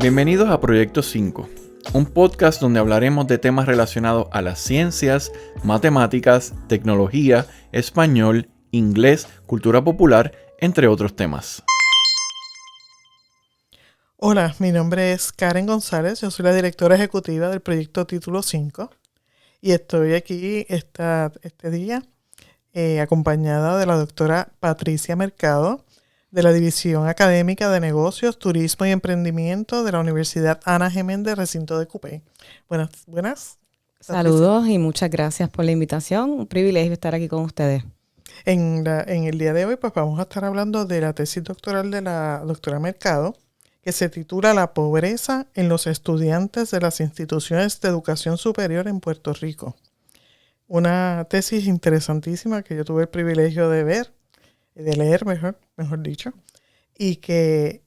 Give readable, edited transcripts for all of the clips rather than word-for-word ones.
Bienvenidos a Proyecto 5, un podcast donde hablaremos de temas relacionados a las ciencias, matemáticas, tecnología, español, inglés, cultura popular, entre otros temas. Hola, mi nombre es Karen González, yo soy la directora ejecutiva del proyecto Título 5 y estoy aquí este día acompañada de la doctora Patricia Mercado de la División Académica de Negocios, Turismo y Emprendimiento de la Universidad Ana G. Méndez, recinto de Cupey. Buenas. Saludos y muchas gracias por la invitación. Un privilegio estar aquí con ustedes. En el día de hoy pues vamos a estar hablando de la tesis doctoral de la doctora Mercado, que se titula La pobreza en los estudiantes de las instituciones de educación superior en Puerto Rico. Una tesis interesantísima que yo tuve el privilegio de leer, mejor dicho, y que,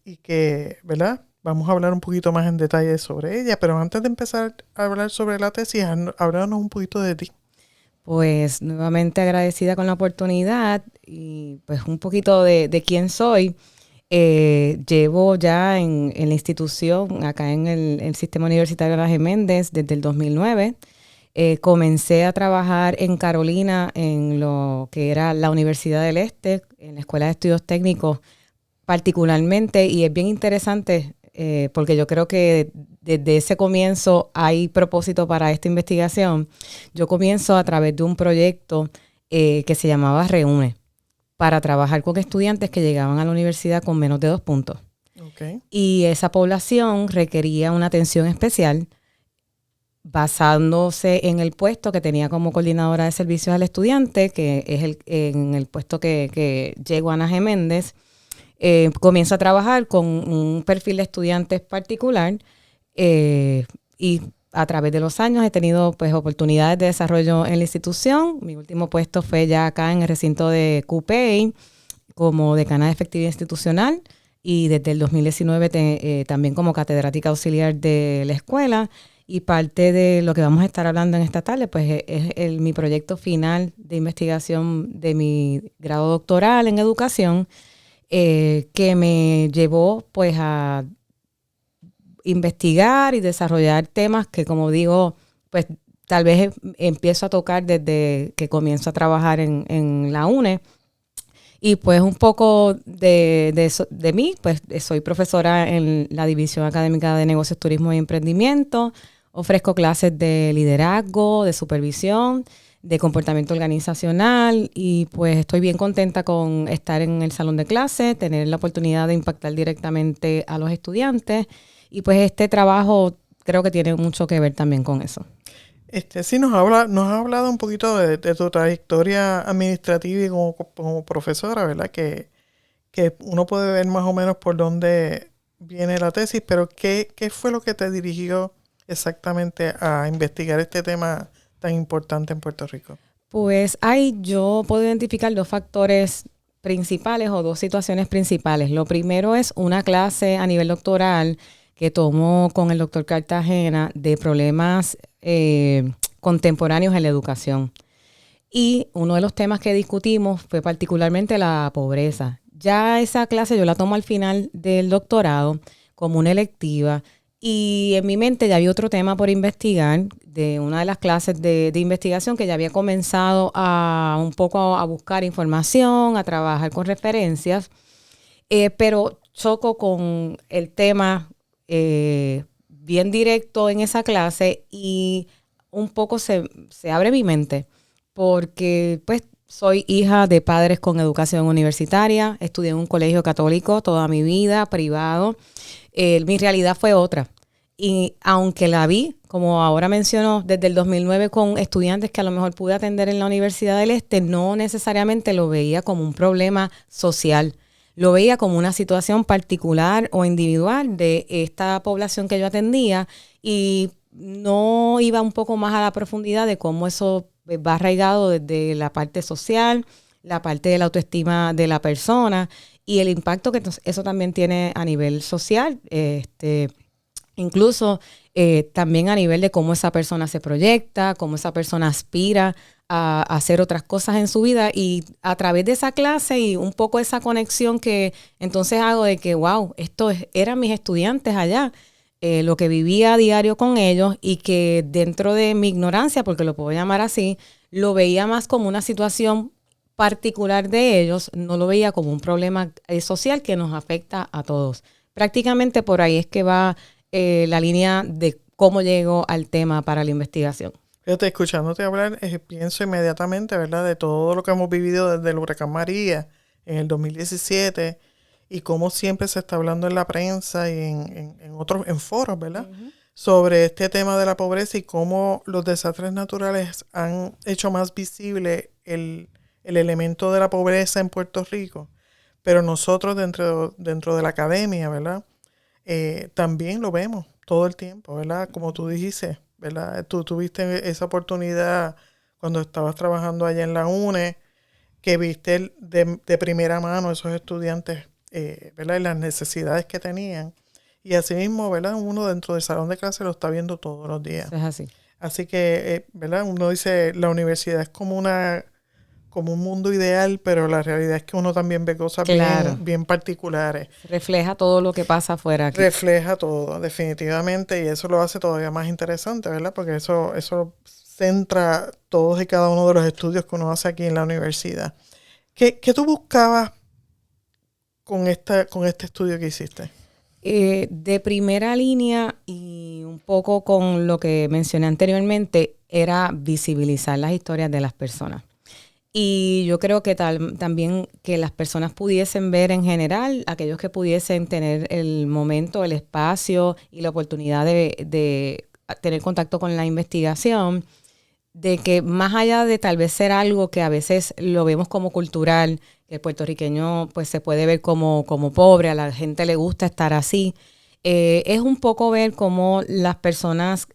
¿verdad? Vamos a hablar un poquito más en detalle sobre ella, pero antes de empezar a hablar sobre la tesis, háblanos un poquito de ti. Pues nuevamente agradecida con la oportunidad y pues un poquito de quién soy. Llevo ya en la institución, acá en el Sistema Universitario Ana G. Méndez, desde el 2009. Comencé a trabajar en Carolina, en lo que era la Universidad del Este, en la Escuela de Estudios Técnicos particularmente, y es bien interesante porque yo creo que desde ese comienzo hay propósito para esta investigación. Yo comienzo a través de un proyecto que se llamaba Reúne, para trabajar con estudiantes que llegaban a la universidad con menos de 2 puntos. Okay. Y esa población requería una atención especial basándose en el puesto que tenía como coordinadora de servicios al estudiante, que es en el puesto que llegó Ana G. Méndez. Comienzo a trabajar con un perfil de estudiantes particular y a través de los años he tenido pues oportunidades de desarrollo en la institución. Mi último puesto fue ya acá en el recinto de Cupey como decana de efectividad institucional y desde el 2019 también como catedrática auxiliar de la escuela. Y parte de lo que vamos a estar hablando en esta tarde pues es mi proyecto final de investigación de mi grado doctoral en educación, que me llevó pues a investigar y desarrollar temas que, como digo, pues tal vez empiezo a tocar desde que comienzo a trabajar en la UNE. Y pues un poco de mí, pues soy profesora en la División Académica de Negocios, Turismo y Emprendimiento. Ofrezco clases de liderazgo, de supervisión, de comportamiento organizacional y pues estoy bien contenta con estar en el salón de clase, tener la oportunidad de impactar directamente a los estudiantes y pues este trabajo creo que tiene mucho que ver también con eso. Sí, nos has hablado un poquito de tu trayectoria administrativa y como profesora, ¿verdad? Que uno puede ver más o menos por dónde viene la tesis, pero ¿qué fue lo que te dirigió exactamente a investigar este tema tan importante en Puerto Rico? Pues yo puedo identificar 2 factores principales o 2 situaciones principales. Lo primero es una clase a nivel doctoral que tomo con el doctor Cartagena de problemas contemporáneos en la educación. Y uno de los temas que discutimos fue particularmente la pobreza. Ya esa clase yo la tomo al final del doctorado como una electiva y en mi mente ya había otro tema por investigar de una de las clases de investigación que ya había comenzado un poco a buscar información, a trabajar con referencias, pero choco con el tema bien directo en esa clase y un poco se abre mi mente porque pues soy hija de padres con educación universitaria, estudié en un colegio católico toda mi vida, privado. Mi realidad fue otra. Y aunque la vi, como ahora mencionó, desde el 2009 con estudiantes que a lo mejor pude atender en la Universidad del Este, no necesariamente lo veía como un problema social. Lo veía como una situación particular o individual de esta población que yo atendía y no iba un poco más a la profundidad de cómo eso va arraigado desde la parte social, la parte de la autoestima de la persona y el impacto que eso también tiene a nivel social, incluso también a nivel de cómo esa persona se proyecta, cómo esa persona aspira a hacer otras cosas en su vida y a través de esa clase y un poco esa conexión que entonces hago de que, wow, eran mis estudiantes allá lo que vivía a diario con ellos y que dentro de mi ignorancia, porque lo puedo llamar así, lo veía más como una situación particular de ellos, no lo veía como un problema social que nos afecta a todos. Prácticamente por ahí es que va la línea de cómo llego al tema para la investigación. Fíjate, escuchándote hablar, pienso inmediatamente, ¿verdad?, de todo lo que hemos vivido desde el huracán María en el 2017 y cómo siempre se está hablando en la prensa y en foros, ¿verdad?, sobre este tema de la pobreza y cómo los desastres naturales han hecho más visible el elemento de la pobreza en Puerto Rico. Pero nosotros dentro de la academia, ¿verdad?, también lo vemos todo el tiempo, ¿verdad? Como tú dijiste, ¿verdad? Tú tuviste esa oportunidad cuando estabas trabajando allá en la UNE, que viste de primera mano esos estudiantes, ¿verdad? Y las necesidades que tenían. Y así mismo, ¿verdad? Uno dentro del salón de clase lo está viendo todos los días. Es así. Así que, ¿verdad? Uno dice, la universidad es como un mundo ideal, pero la realidad es que uno también ve cosas bien particulares. Refleja todo lo que pasa afuera aquí. Refleja todo, definitivamente, y eso lo hace todavía más interesante, ¿verdad? Porque eso centra todos y cada uno de los estudios que uno hace aquí en la universidad. ¿Qué tú buscabas con este estudio que hiciste? De primera línea y un poco con lo que mencioné anteriormente, era visibilizar las historias de las personas. Y yo creo que también que las personas pudiesen ver en general, aquellos que pudiesen tener el momento, el espacio y la oportunidad de tener contacto con la investigación, de que más allá de tal vez ser algo que a veces lo vemos como cultural, que el puertorriqueño pues se puede ver como pobre, a la gente le gusta estar así, es un poco ver cómo las personas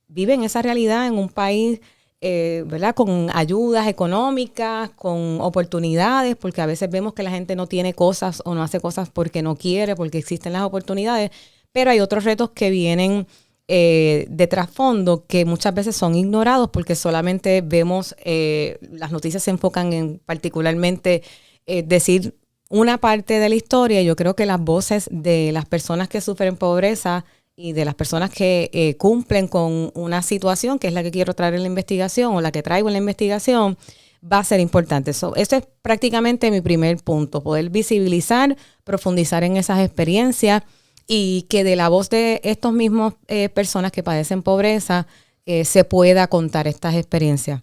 viven esa realidad en un país, ¿verdad?, con ayudas económicas, con oportunidades, porque a veces vemos que la gente no tiene cosas o no hace cosas porque no quiere, porque existen las oportunidades, pero hay otros retos que vienen de trasfondo que muchas veces son ignorados porque solamente vemos, las noticias se enfocan en particularmente decir una parte de la historia. Yo creo que las voces de las personas que sufren pobreza y de las personas que cumplen con una situación, que es la que quiero traer en la investigación o la que traigo en la investigación, va a ser importante. Eso es prácticamente mi primer punto, poder visibilizar, profundizar en esas experiencias y que de la voz de estos mismos personas que padecen pobreza se pueda contar estas experiencias.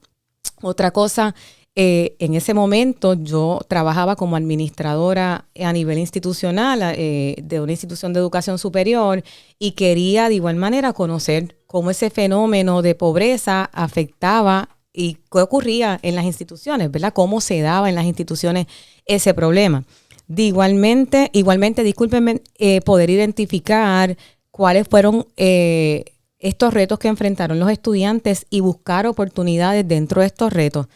Otra cosa, en ese momento yo trabajaba como administradora a nivel institucional de una institución de educación superior y quería de igual manera conocer cómo ese fenómeno de pobreza afectaba y qué ocurría en las instituciones, ¿verdad? Cómo se daba en las instituciones ese problema. Igualmente, discúlpenme, poder identificar cuáles fueron estos retos que enfrentaron los estudiantes y buscar oportunidades dentro de estos retos.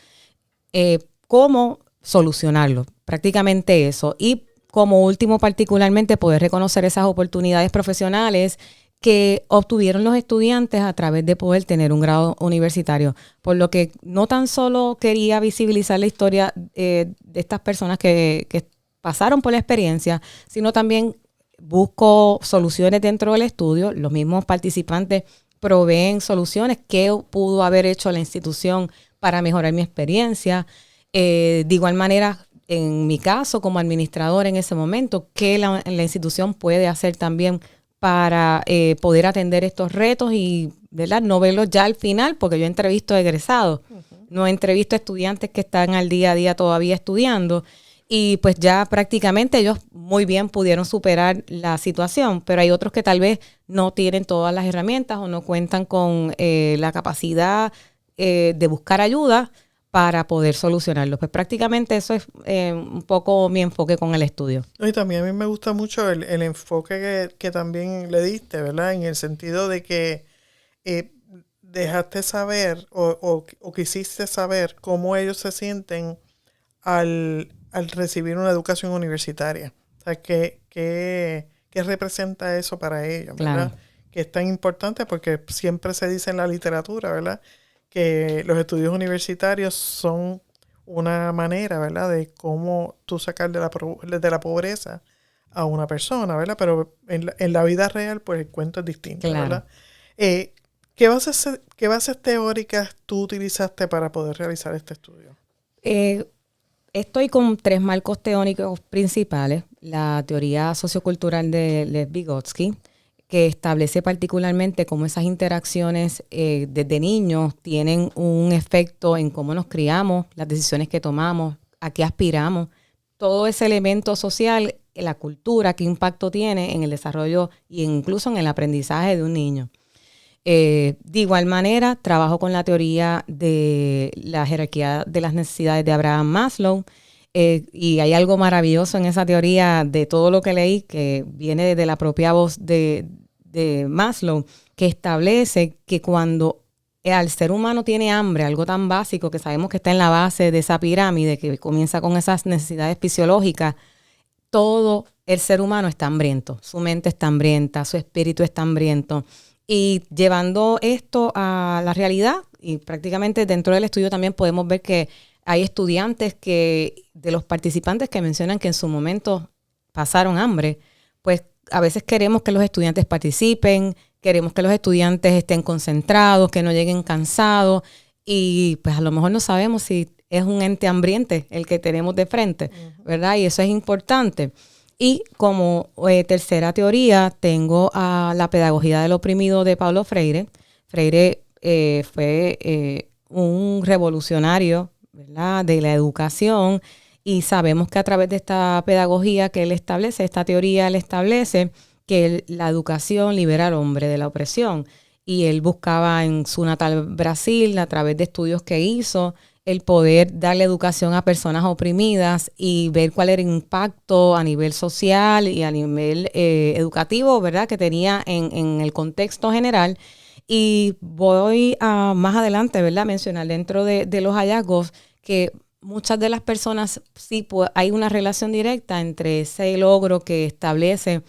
Cómo solucionarlo, prácticamente eso. Y como último, particularmente, poder reconocer esas oportunidades profesionales que obtuvieron los estudiantes a través de poder tener un grado universitario. Por lo que no tan solo quería visibilizar la historia de estas personas que pasaron por la experiencia, sino también busco soluciones dentro del estudio. Los mismos participantes proveen soluciones que pudo haber hecho la institución para mejorar mi experiencia. De igual manera, en mi caso, como administrador en ese momento, ¿qué la institución puede hacer también para poder atender estos retos y, ¿verdad?, no verlos ya al final? Porque yo entrevisto a egresados, no entrevisto a estudiantes que están al día a día todavía estudiando. Y pues ya prácticamente ellos muy bien pudieron superar la situación, pero hay otros que tal vez no tienen todas las herramientas o no cuentan con la capacidad de buscar ayuda para poder solucionarlo. Pues prácticamente eso es un poco mi enfoque con el estudio. Y también a mí me gusta mucho el enfoque que también le diste, ¿verdad? En el sentido de que dejaste saber o quisiste saber cómo ellos se sienten al recibir una educación universitaria. O sea, ¿qué representa eso para ellos, ¿verdad? Claro. Que es tan importante porque siempre se dice en la literatura, ¿verdad?, que los estudios universitarios son una manera, ¿verdad?, de cómo tú sacar de la pobreza a una persona, ¿verdad? Pero en la vida real, pues el cuento es distinto, Claro. ¿verdad? ¿Qué bases teóricas tú utilizaste para poder realizar este estudio? Estoy con 3 marcos teóricos principales. La teoría sociocultural de Lev Vygotsky, que establece particularmente cómo esas interacciones desde niños tienen un efecto en cómo nos criamos, las decisiones que tomamos, a qué aspiramos. Todo ese elemento social, la cultura, qué impacto tiene en el desarrollo e incluso en el aprendizaje de un niño. De igual manera, trabajo con la teoría de la jerarquía de las necesidades de Abraham Maslow, y hay algo maravilloso en esa teoría de todo lo que leí, que viene de la propia voz de Maslow, que establece que cuando el ser humano tiene hambre, algo tan básico que sabemos que está en la base de esa pirámide, que comienza con esas necesidades fisiológicas, todo el ser humano está hambriento, su mente está hambrienta, su espíritu está hambriento. Y llevando esto a la realidad, y prácticamente dentro del estudio también podemos ver que hay estudiantes de los participantes que mencionan que en su momento pasaron hambre, pues a veces queremos que los estudiantes participen, queremos que los estudiantes estén concentrados, que no lleguen cansados, y pues a lo mejor no sabemos si es un ente hambriente el que tenemos de frente, ¿verdad? Y eso es importante. Y como tercera teoría tengo a la pedagogía del oprimido de Paulo Freire. Freire fue un revolucionario, ¿verdad?, de la educación, y sabemos que a través de esta pedagogía que él establece, esta teoría él establece que la educación libera al hombre de la opresión. Y él buscaba en su natal Brasil, a través de estudios que hizo, el poder darle educación a personas oprimidas y ver cuál era el impacto a nivel social y a nivel educativo, ¿verdad?, que tenía en el contexto general. Y voy a más adelante, ¿verdad?, mencionar dentro de los hallazgos que muchas de las personas, sí, pues, hay una relación directa entre ese logro que establece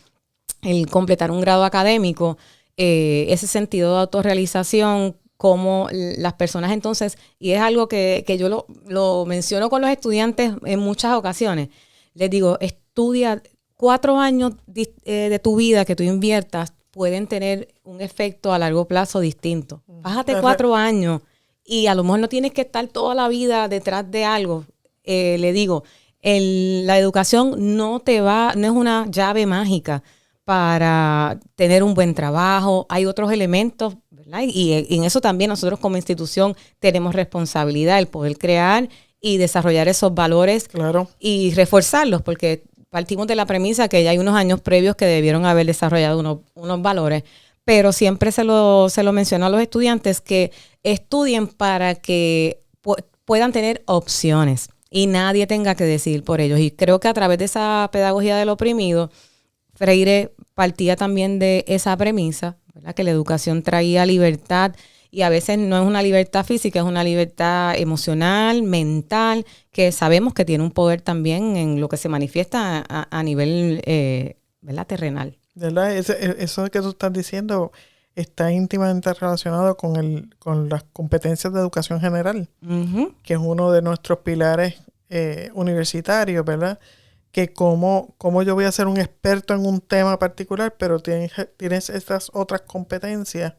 el completar un grado académico, ese sentido de autorrealización, como las personas entonces, y es algo que yo lo menciono con los estudiantes en muchas ocasiones, les digo, estudia 4 años de tu vida que tú inviertas, pueden tener un efecto a largo plazo distinto. Bájate 4 años y a lo mejor no tienes que estar toda la vida detrás de algo. Le digo, la educación no es una llave mágica para tener un buen trabajo. Hay otros elementos, ¿verdad? Y en eso también nosotros como institución tenemos responsabilidad, el poder crear y desarrollar esos valores, claro, y reforzarlos, porque partimos de la premisa que ya hay unos años previos que debieron haber desarrollado unos valores, pero siempre se lo menciono a los estudiantes que estudien para que puedan tener opciones y nadie tenga que decidir por ellos. Y creo que a través de esa pedagogía del oprimido, Freire partía también de esa premisa, ¿verdad?, que la educación traía libertad, y a veces no es una libertad física, es una libertad emocional, mental, que sabemos que tiene un poder también en lo que se manifiesta a nivel ¿verdad?, terrenal. ¿Verdad? Eso que tú estás diciendo está íntimamente relacionado con las competencias de educación general, que es uno de nuestros pilares universitarios, ¿verdad? Que cómo yo voy a ser un experto en un tema particular, pero tienes estas otras competencias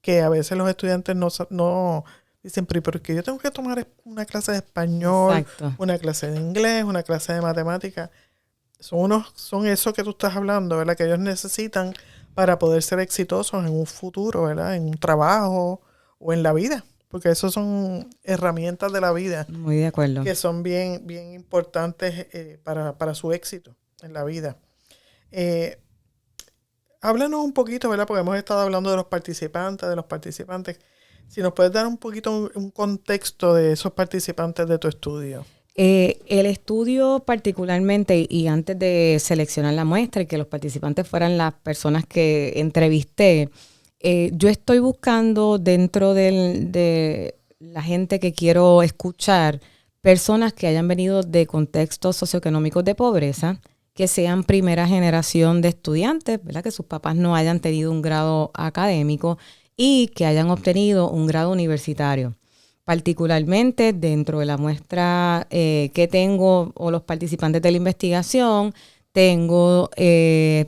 que a veces los estudiantes no dicen, pero que yo tengo que tomar una clase de español, exacto, una clase de inglés, una clase de matemática. Son eso que tú estás hablando, ¿verdad? Que ellos necesitan para poder ser exitosos en un futuro, ¿verdad? En un trabajo o en la vida. Porque eso son herramientas de la vida. Muy de acuerdo. Que son bien, bien importantes para su éxito en la vida. Háblanos un poquito, ¿verdad? Porque hemos estado hablando de los participantes. Si nos puedes dar un poquito un contexto de esos participantes de tu estudio. El estudio particularmente, y antes de seleccionar la muestra y que los participantes fueran las personas que entrevisté, yo estoy buscando dentro de la gente que quiero escuchar, personas que hayan venido de contextos socioeconómicos de pobreza, que sean primera generación de estudiantes, ¿verdad?, que sus papás no hayan tenido un grado académico y que hayan obtenido un grado universitario. Particularmente dentro de la muestra que tengo, o los participantes de la investigación, Tengo 3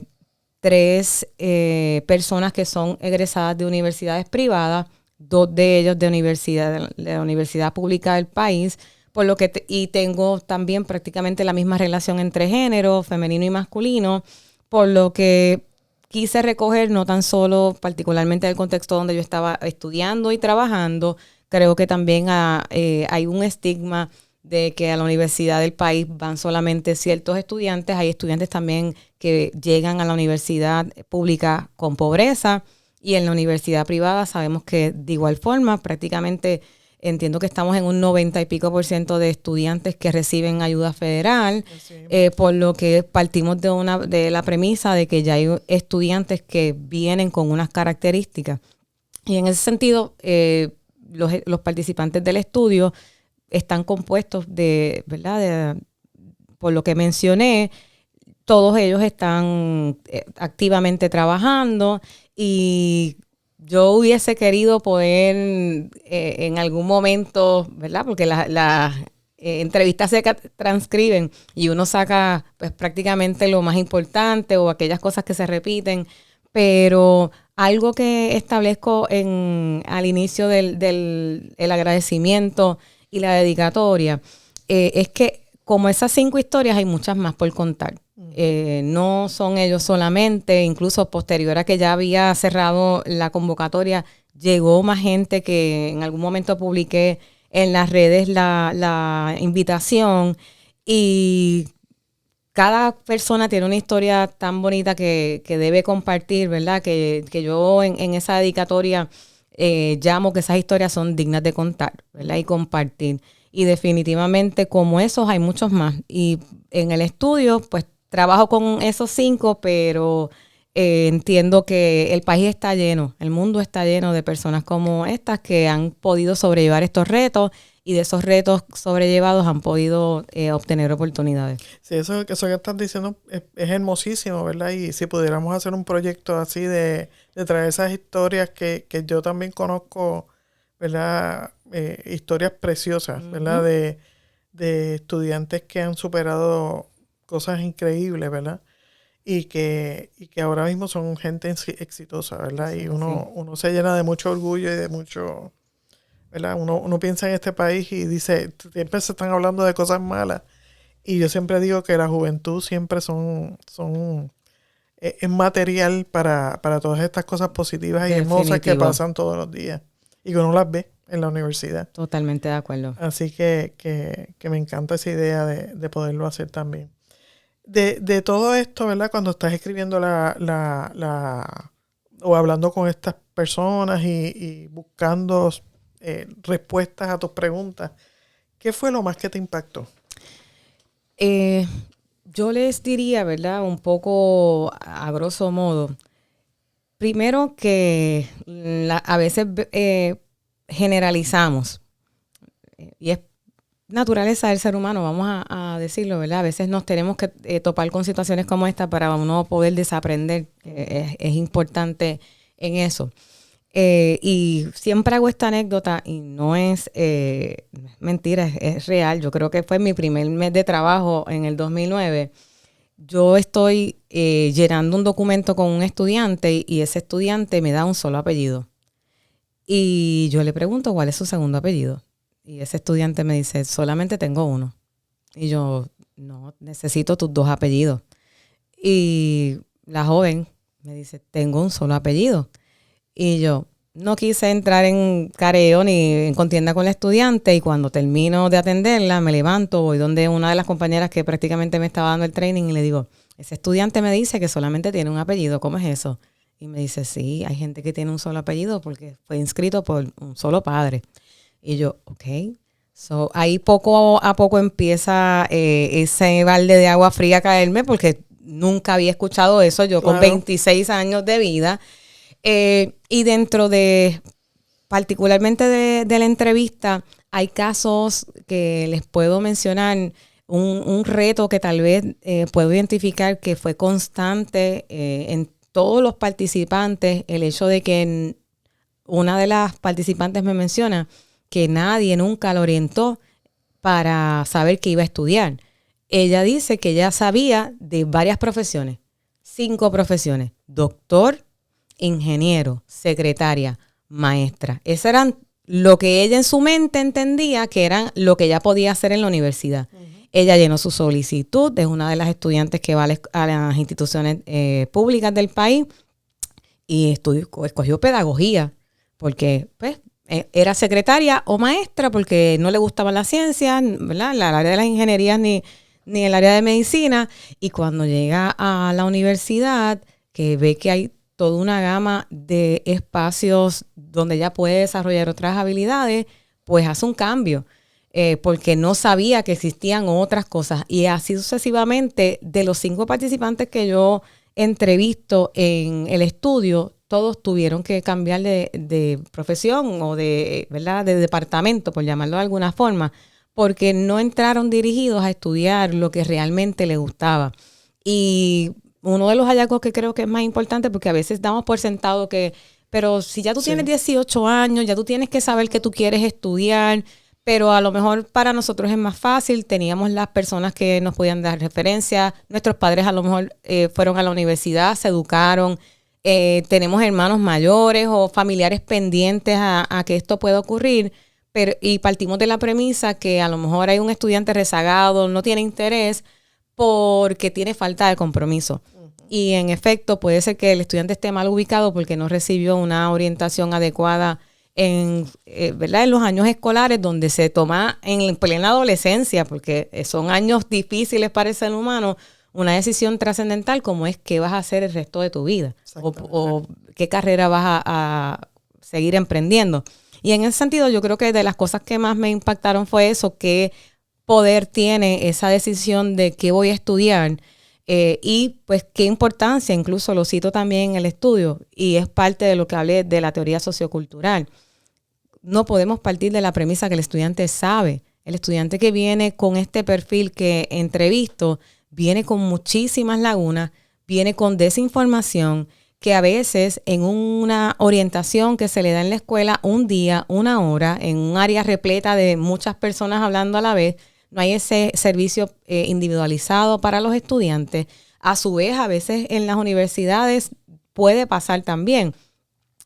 personas que son egresadas de universidades privadas, 2 de ellos de la universidad pública del país, por lo que y tengo también prácticamente la misma relación entre género, femenino y masculino, por lo que quise recoger no tan solo particularmente el contexto donde yo estaba estudiando y trabajando. Creo que también hay un estigma de que a la universidad del país van solamente ciertos estudiantes. Hay estudiantes también que llegan a la universidad pública con pobreza, y en la universidad privada sabemos que de igual forma prácticamente entiendo que estamos en un 90 y pico % de estudiantes que reciben ayuda federal, por lo que partimos de la premisa de que ya hay estudiantes que vienen con unas características. Y en ese sentido, los participantes del estudio están compuestos ¿verdad? Por lo que mencioné, todos ellos están activamente trabajando, y yo hubiese querido poder en algún momento, ¿verdad? Porque las entrevistas se transcriben y uno saca pues prácticamente lo más importante o aquellas cosas que se repiten, pero algo que establezco al inicio del agradecimiento y la dedicatoria es que como esas 5 historias hay muchas más por contar. No son ellos solamente, incluso posterior a que ya había cerrado la convocatoria, llegó más gente que en algún momento publiqué en las redes la invitación, y cada persona tiene una historia tan bonita que debe compartir, ¿verdad? Que yo en esa dedicatoria llamo que esas historias son dignas de contar, ¿verdad? Y compartir. Y definitivamente como esos hay muchos más. Y en el estudio, pues trabajo con esos 5, pero entiendo que el país está lleno, el mundo está lleno de personas como estas que han podido sobrellevar estos retos, y de esos retos sobrellevados han podido obtener oportunidades. Sí, eso que estás diciendo es hermosísimo, ¿verdad? Y si pudiéramos hacer un proyecto así de traer esas historias que yo también conozco, ¿verdad? Historias preciosas, ¿verdad? De estudiantes que han superado cosas increíbles, ¿verdad? Y que ahora mismo son gente exitosa, ¿verdad? Sí, y uno se llena de mucho orgullo y de mucho, ¿verdad? Uno piensa en este país y dice, siempre se están hablando de cosas malas. Y yo siempre digo que la juventud siempre es material para todas estas cosas positivas y hermosas que pasan todos los días. Y que uno las ve en la universidad. Totalmente de acuerdo. Así que me encanta esa idea de poderlo hacer también. De todo esto, ¿verdad? Cuando estás escribiendo o hablando con estas personas y buscando respuestas a tus preguntas, ¿qué fue lo más que te impactó? Yo les diría, ¿verdad? Un poco a grosso modo. Primero que a veces generalizamos. Y es naturaleza del ser humano, vamos a decirlo, ¿verdad? A veces nos tenemos que topar con situaciones como esta para uno poder desaprender. Es importante en eso. Y siempre hago esta anécdota y no es mentira, es real. Yo creo que fue mi primer mes de trabajo en el 2009. Yo estoy llenando un documento con un estudiante y ese estudiante me da un solo apellido. Y yo le pregunto cuál es su segundo apellido. Y ese estudiante me dice, solamente tengo uno. Y yo, no, necesito tus 2 apellidos. Y la joven me dice, tengo un solo apellido. Y yo no quise entrar en careo ni en contienda con la estudiante, y cuando termino de atenderla, me levanto, voy donde una de las compañeras que prácticamente me estaba dando el training y le digo, ese estudiante me dice que solamente tiene un apellido, ¿cómo es eso? Y me dice, sí, hay gente que tiene un solo apellido porque fue inscrito por un solo padre. Y yo, ok. So, ahí poco a poco empieza ese balde de agua fría a caerme, porque nunca había escuchado eso yo con 26 años de vida. Y dentro particularmente de la entrevista, hay casos que les puedo mencionar, un reto que tal vez puedo identificar que fue constante en todos los participantes, el hecho de que una de las participantes me menciona que nadie nunca lo orientó para saber que iba a estudiar. ella dice que ella sabía de varias profesiones, 5 profesiones: doctor, ingeniero, secretaria, maestra. Esas eran lo que ella en su mente entendía que eran lo que ella podía hacer en la universidad. Ella llenó su solicitud, es una de las estudiantes que va a las instituciones públicas del país y escogió pedagogía porque pues era secretaria o maestra porque no le gustaba la ciencia, ¿verdad? El área de las ingenierías ni el área de medicina. Y cuando llega a la universidad, que ve que hay toda una gama de espacios donde ella puede desarrollar otras habilidades, pues hace un cambio. Porque no sabía que existían otras cosas. Y así sucesivamente, de los 5 participantes que yo entrevisto en el estudio, todos tuvieron que cambiar de profesión o ¿verdad?, de departamento, por llamarlo de alguna forma, porque no entraron dirigidos a estudiar lo que realmente les gustaba. Y uno de los hallazgos que creo que es más importante, porque a veces damos por sentado que, pero si ya tú tienes 18 años, ya tú tienes que saber que tú quieres estudiar. Pero a lo mejor para nosotros es más fácil. Teníamos las personas que nos podían dar referencia. Nuestros padres a lo mejor fueron a la universidad, se educaron. Tenemos hermanos mayores o familiares pendientes a que esto pueda ocurrir. Y partimos de la premisa que a lo mejor hay un estudiante rezagado, no tiene interés porque tiene falta de compromiso. Y en efecto puede ser que el estudiante esté mal ubicado porque no recibió una orientación adecuada ¿verdad?, en los años escolares, donde se toma en plena adolescencia, porque son años difíciles para el ser humano, una decisión trascendental como es qué vas a hacer el resto de tu vida o qué carrera vas a seguir emprendiendo. Y en ese sentido yo creo que de las cosas que más me impactaron fue eso, qué poder tiene esa decisión de qué voy a estudiar. Y pues qué importancia, incluso lo cito también en el estudio, y es parte de lo que hablé de la teoría sociocultural. No podemos partir de la premisa que el estudiante sabe. El estudiante que viene con este perfil que entrevisto viene con muchísimas lagunas, viene con desinformación, que a veces en una orientación que se le da en la escuela un día, una hora, en un área repleta de muchas personas hablando a la vez, no hay ese servicio individualizado para los estudiantes. A su vez, a veces en las universidades puede pasar también.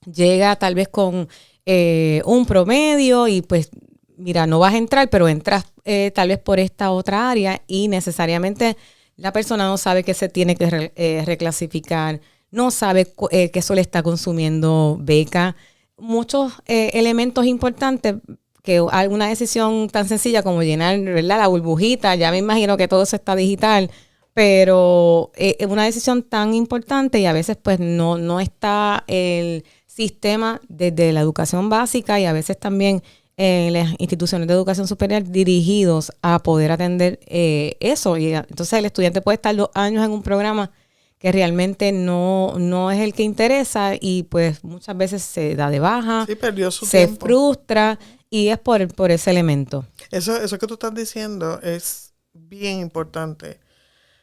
Llega tal vez con un promedio y pues, mira, no vas a entrar, pero entras tal vez por esta otra área y necesariamente la persona no sabe que se tiene que reclasificar, no sabe que eso le está consumiendo beca. Muchos elementos importantes que alguna decisión tan sencilla como llenar, ¿verdad?, la burbujita, ya me imagino que todo eso está digital, pero es una decisión tan importante y a veces pues no está el sistema desde la educación básica y a veces también en las instituciones de educación superior dirigidos a poder atender eso. Y entonces el estudiante puede estar 2 años en un programa que realmente no es el que interesa y pues muchas veces se da de baja, perdió su se tiempo. Frustra y es por ese elemento. Eso que tú estás diciendo es bien importante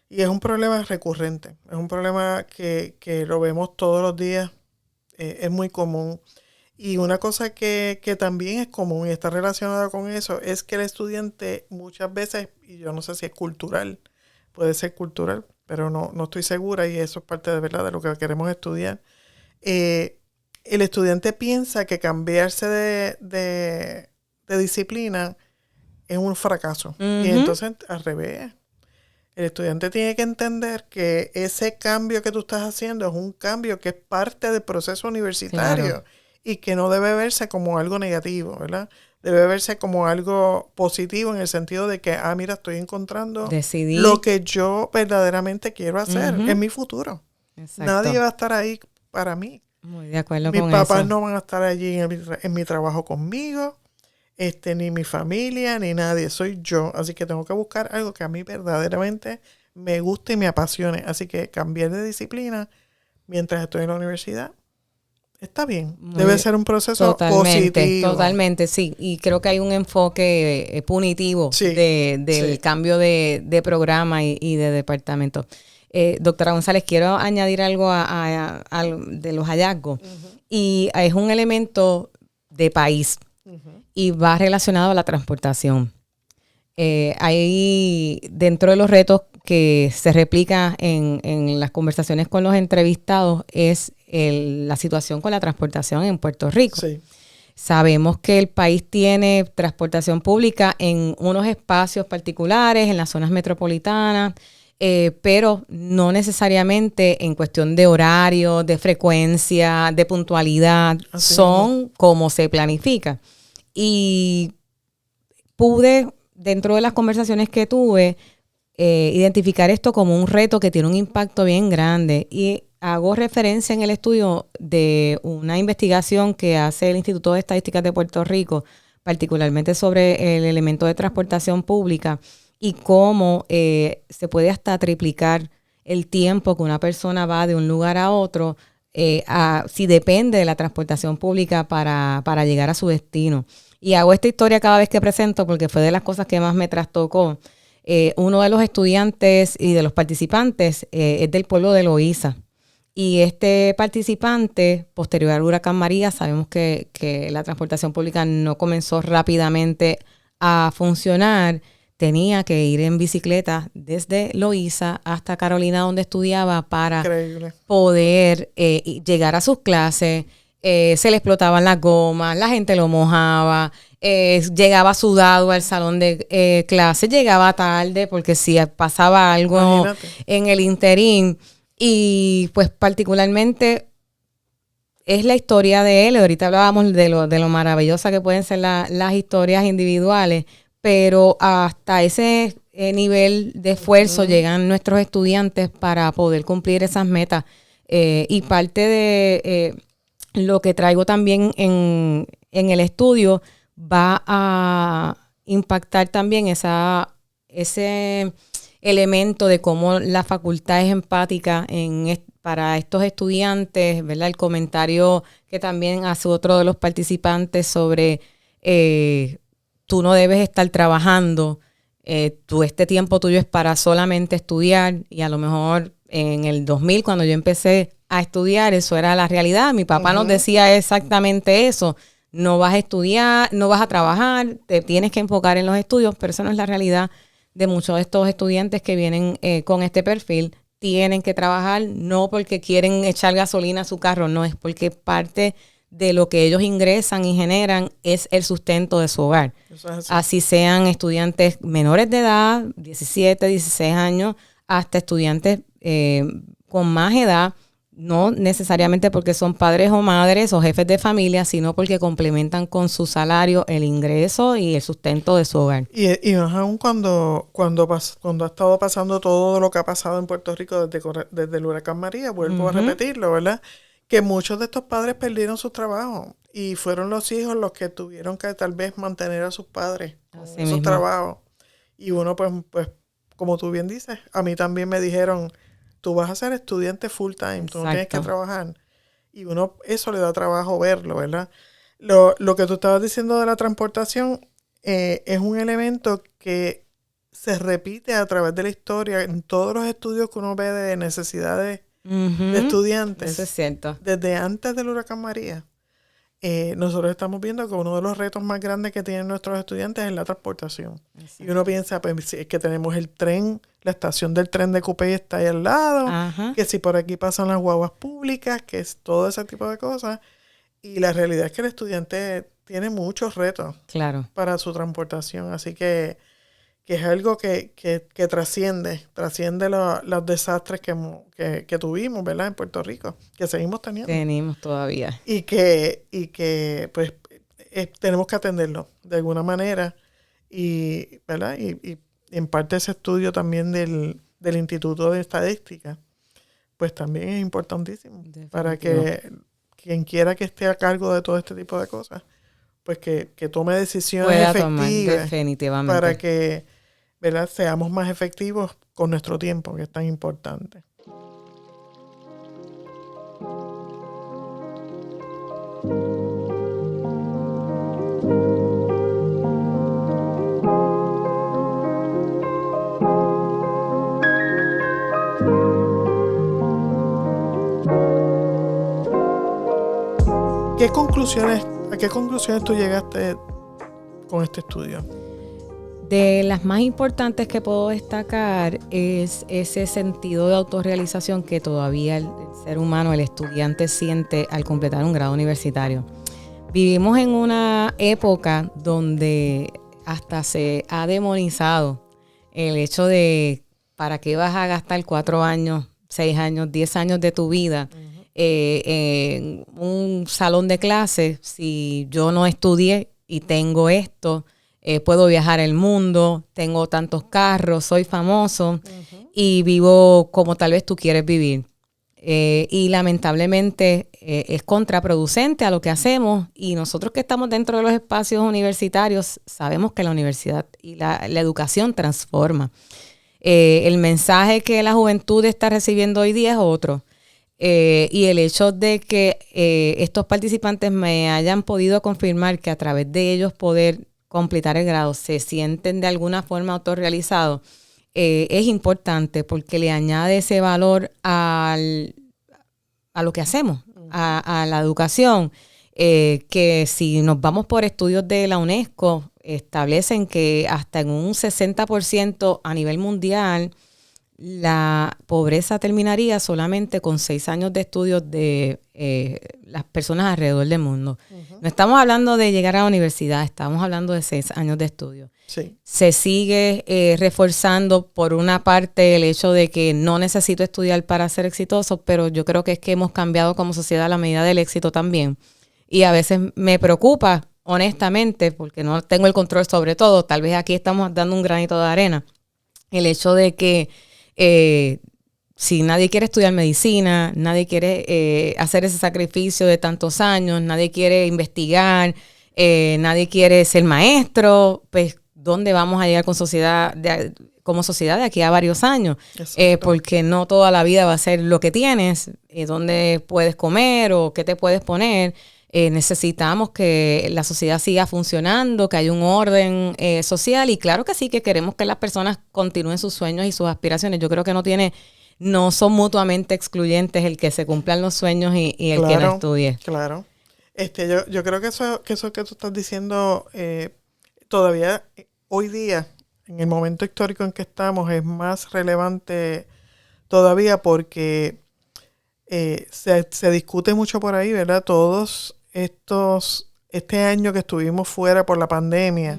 y es un problema recurrente, es un problema que lo vemos todos los días, es muy común. Y una cosa que también es común y está relacionada con eso es que el estudiante muchas veces, y yo no sé si es cultural, puede ser cultural, pero no estoy segura y eso es parte de verdad de lo que queremos estudiar. El estudiante piensa que cambiarse de disciplina es un fracaso. Uh-huh. Y entonces al revés. El estudiante tiene que entender que ese cambio que tú estás haciendo es un cambio que es parte del proceso universitario. Claro. Y que no debe verse como algo negativo, ¿verdad? Debe verse como algo positivo en el sentido de que, mira, estoy encontrando lo que yo verdaderamente quiero hacer en mi futuro. Exacto. Nadie va a estar ahí para mí. Muy de acuerdo Mis con papás eso. No van a estar allí en mi trabajo conmigo, ni mi familia, ni nadie. Soy yo. Así que tengo que buscar algo que a mí verdaderamente me guste y me apasione. Así que cambiar de disciplina mientras estoy en la universidad está bien. Debe ser un proceso positivo. Totalmente, sí. Y creo que hay un enfoque punitivo del cambio de programa y de departamento. Doctora González, quiero añadir algo de los hallazgos. Uh-huh. Y es un elemento de país. Uh-huh. Y va relacionado a la transportación. Hay dentro de los retos que se replica en las conversaciones con los entrevistados es la situación con la transportación en Puerto Rico. Sí. Sabemos que el país tiene transportación pública en unos espacios particulares, en las zonas metropolitanas, pero no necesariamente en cuestión de horario, de frecuencia, de puntualidad, Así son mismo. como se planifica. Y pude, dentro de las conversaciones que tuve, identificar esto como un reto que tiene un impacto bien grande. Y hago referencia en el estudio de una investigación que hace el Instituto de Estadísticas de Puerto Rico, particularmente sobre el elemento de transportación pública y cómo se puede hasta triplicar el tiempo que una persona va de un lugar a otro si depende de la transportación pública para llegar a su destino. Y hago esta historia cada vez que presento porque fue de las cosas que más me trastocó. Uno de los estudiantes y de los participantes es del pueblo de Loíza. Y este participante, posterior al huracán María, sabemos que la transportación pública no comenzó rápidamente a funcionar. Tenía que ir en bicicleta desde Loíza hasta Carolina, donde estudiaba, para Increíble. poder llegar a sus clases. Se le explotaban las gomas, la gente lo mojaba, llegaba sudado al salón de clase, llegaba tarde porque si pasaba algo Imagínate. en el interín. Y pues particularmente es la historia de él. Ahorita hablábamos de lo maravillosa que pueden ser las historias individuales, pero hasta ese nivel de esfuerzo llegan nuestros estudiantes para poder cumplir esas metas. Y parte de lo que traigo también en el estudio va a impactar también ese elemento de cómo la facultad es empática para estos estudiantes, ¿verdad? El comentario que también hace otro de los participantes sobre tú no debes estar trabajando, este tiempo tuyo es para solamente estudiar, y a lo mejor en el 2000 cuando yo empecé a estudiar eso era la realidad. Mi papá nos decía exactamente eso: no vas a estudiar, no vas a trabajar, te tienes que enfocar en los estudios, pero eso no es la realidad de muchos de estos estudiantes que vienen con este perfil. Tienen que trabajar no porque quieren echar gasolina a su carro, no, es porque parte de lo que ellos ingresan y generan es el sustento de su hogar. Eso es Así sean estudiantes menores de edad, 17, 16 años, hasta estudiantes con más edad, no necesariamente porque son padres o madres o jefes de familia, sino porque complementan con su salario el ingreso y el sustento de su hogar. Y más aún cuando ha estado pasando todo lo que ha pasado en Puerto Rico desde el huracán María, vuelvo a repetirlo, ¿verdad? Que muchos de estos padres perdieron sus trabajos y fueron los hijos los que tuvieron que tal vez mantener a sus padres con Así esos mismo. trabajos. Y uno, pues, como tú bien dices, a mí también me dijeron, tú vas a ser estudiante full time, tú no tienes que Exacto. trabajar. Y uno, eso le da trabajo verlo, ¿verdad? Lo que tú estabas diciendo de la transportación es un elemento que se repite a través de la historia en todos los estudios que uno ve de necesidades de estudiantes. Eso es cierto. Desde antes del huracán María, nosotros estamos viendo que uno de los retos más grandes que tienen nuestros estudiantes es la transportación. Exacto. Y uno piensa, pues, si es que tenemos el tren, la estación del tren de Cupey está ahí al lado, Ajá. que si por aquí pasan las guaguas públicas, que es todo ese tipo de cosas. Y la realidad es que el estudiante tiene muchos retos Claro. para su transportación, así que es algo que trasciende los desastres que tuvimos, ¿verdad? En Puerto Rico, que seguimos teniendo. Tenemos todavía. Y que pues tenemos que atenderlo de alguna manera, y ¿verdad? Y en parte ese estudio también del Instituto de Estadística, pues también es importantísimo para que quien quiera que esté a cargo de todo este tipo de cosas, pues que tome decisiones Pueda tomar, efectivas definitivamente. para que, ¿verdad?, seamos más efectivos con nuestro tiempo, que es tan importante. ¿A qué conclusiones tú llegaste con este estudio? De las más importantes que puedo destacar es ese sentido de autorrealización que todavía el ser humano, el estudiante, siente al completar un grado universitario. Vivimos en una época donde hasta se ha demonizado el hecho de ¿para qué vas a gastar 4 años, 6 años, 10 años de tu vida en un salón de clases si yo no estudié y tengo esto? Puedo viajar el mundo, tengo tantos carros, soy famoso y vivo como tal vez tú quieres vivir. Y lamentablemente es contraproducente a lo que hacemos, y nosotros que estamos dentro de los espacios universitarios sabemos que la universidad y la educación transforma. El mensaje que la juventud está recibiendo hoy día es otro. Y el hecho de que estos participantes me hayan podido confirmar que a través de ellos poder completar el grado se sienten de alguna forma autorrealizados, es importante porque le añade ese valor a lo que hacemos, a la educación, que si nos vamos por estudios de la UNESCO, establecen que hasta en un 60% a nivel mundial, la pobreza terminaría solamente con 6 años de estudios de las personas alrededor del mundo. No estamos hablando de llegar a la universidad, estamos hablando de 6 años de estudio. Sí. Se sigue reforzando por una parte el hecho de que no necesito estudiar para ser exitoso, pero yo creo que es que hemos cambiado como sociedad a la medida del éxito también. Y a veces me preocupa, honestamente, porque no tengo el control sobre todo, tal vez aquí estamos dando un granito de arena, el hecho de que si nadie quiere estudiar medicina, nadie quiere hacer ese sacrificio de tantos años, nadie quiere investigar, nadie quiere ser maestro, pues ¿dónde vamos a llegar como sociedad de aquí a varios años? Porque no toda la vida va a ser lo que tienes, dónde puedes comer o qué te puedes poner. Necesitamos que la sociedad siga funcionando, que haya un orden social, y claro que sí, que queremos que las personas continúen sus sueños y sus aspiraciones. Yo creo que no son mutuamente excluyentes el que se cumplan los sueños y el que no estudie. Claro. Yo creo que eso que tú estás diciendo todavía hoy día, en el momento histórico en que estamos, es más relevante todavía porque se discute mucho por ahí, ¿verdad? Este año que estuvimos fuera por la pandemia,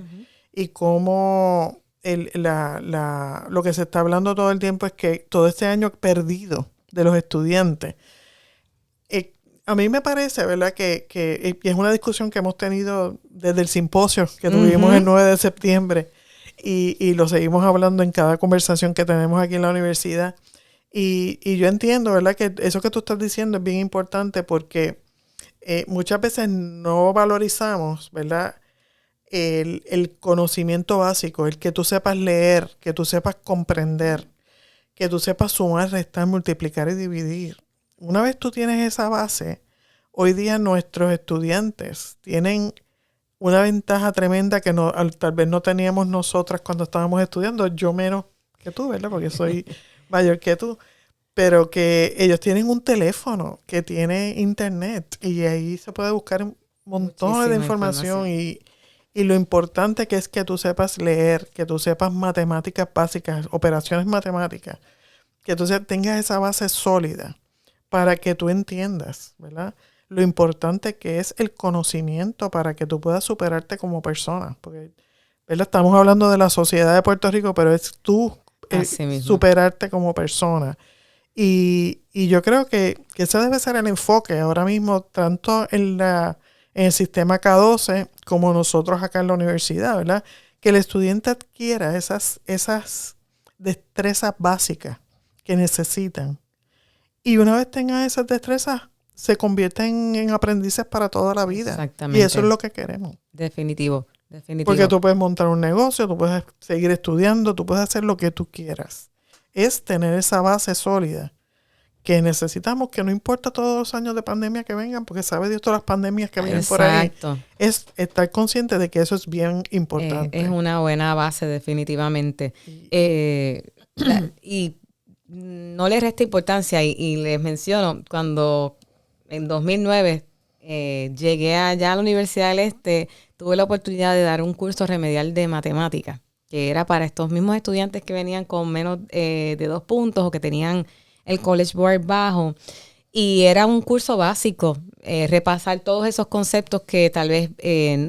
y cómo lo que se está hablando todo el tiempo es que todo este año perdido de los estudiantes. A mí me parece, ¿verdad? Que es una discusión que hemos tenido desde el simposio que tuvimos el 9 de septiembre y lo seguimos hablando en cada conversación que tenemos aquí en la universidad. Y yo entiendo, ¿verdad? Que eso que tú estás diciendo es bien importante porque muchas veces no valorizamos, ¿verdad? El conocimiento básico, el que tú sepas leer, que tú sepas comprender, que tú sepas sumar, restar, multiplicar y dividir. Una vez tú tienes esa base, hoy día nuestros estudiantes tienen una ventaja tremenda que tal vez no teníamos nosotras cuando estábamos estudiando, yo menos que tú, ¿verdad? Porque soy mayor que tú. Pero que ellos tienen un teléfono que tiene internet y ahí se puede buscar montones de información. Y lo importante que es que tú sepas leer, que tú sepas matemáticas básicas, operaciones matemáticas, que tú tengas esa base sólida para que tú entiendas, ¿verdad? Lo importante que es el conocimiento para que tú puedas superarte como persona. Porque, ¿verdad? Estamos hablando de la sociedad de Puerto Rico, pero es tú superarte como persona. Y yo creo que ese debe ser el enfoque ahora mismo, tanto en el sistema K12 como nosotros acá en la universidad, ¿verdad? Que el estudiante adquiera esas destrezas básicas que necesitan. Y una vez tengan esas destrezas, se convierten en aprendices para toda la vida. Exactamente. Y eso es lo que queremos. Definitivo. Porque tú puedes montar un negocio, tú puedes seguir estudiando, tú puedes hacer lo que tú quieras. Es tener esa base sólida que necesitamos, que no importa todos los años de pandemia que vengan, porque sabe Dios todas las pandemias que vienen por ahí. Es estar consciente de que eso es bien importante. Es una buena base, definitivamente. Y no le resta importancia, y les menciono, cuando en 2009 llegué allá a la Universidad del Este, tuve la oportunidad de dar un curso remedial de matemática. que era para estos mismos estudiantes que venían con menos de 2 puntos o que tenían el College Board bajo. Y era un curso básico, repasar todos esos conceptos que tal vez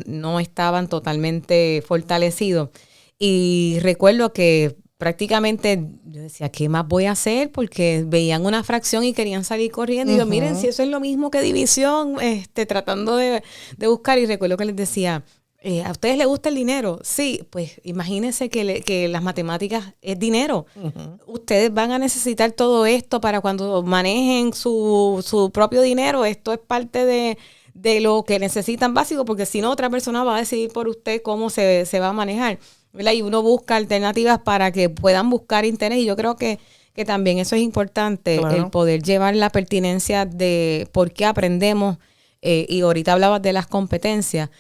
no estaban totalmente fortalecidos. Y recuerdo que prácticamente yo decía, ¿qué más voy a hacer? Porque veían una fracción y querían salir corriendo. Y yo, miren, si eso es lo mismo que división, tratando de buscar. Y recuerdo que les decía, ¿a ustedes les gusta el dinero? Sí, pues imagínense que las matemáticas es dinero. Ustedes van a necesitar todo esto para cuando manejen su propio dinero. Esto es parte de lo que necesitan básico, porque si no, otra persona va a decidir por usted cómo se va a manejar, ¿verdad? Y uno busca alternativas para que puedan buscar interés. Y yo creo que también eso es importante, claro, el poder llevar la pertinencia de por qué aprendemos. Y ahorita hablabas de las competencias.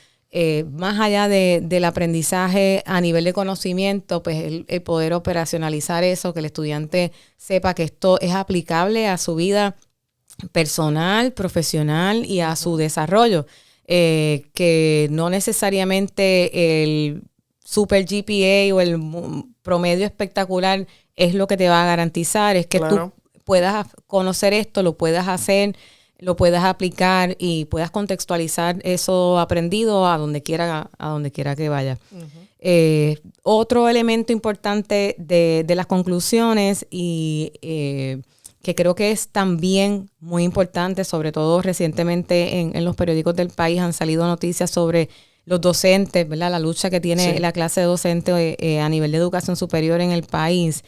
Más allá del aprendizaje a nivel de conocimiento, pues el poder operacionalizar eso, que el estudiante sepa que esto es aplicable a su vida personal, profesional y a su desarrollo. Que no necesariamente el super GPA o el promedio espectacular es lo que te va a garantizar, es que claro, tú puedas conocer esto, lo puedas hacer, lo puedas aplicar y puedas contextualizar eso aprendido a donde quiera que vaya. Otro elemento importante de las conclusiones y que creo que es también muy importante, sobre todo recientemente en los periódicos del país han salido noticias sobre los docentes, ¿verdad? La lucha que tiene la clase docente a nivel de educación superior en el país.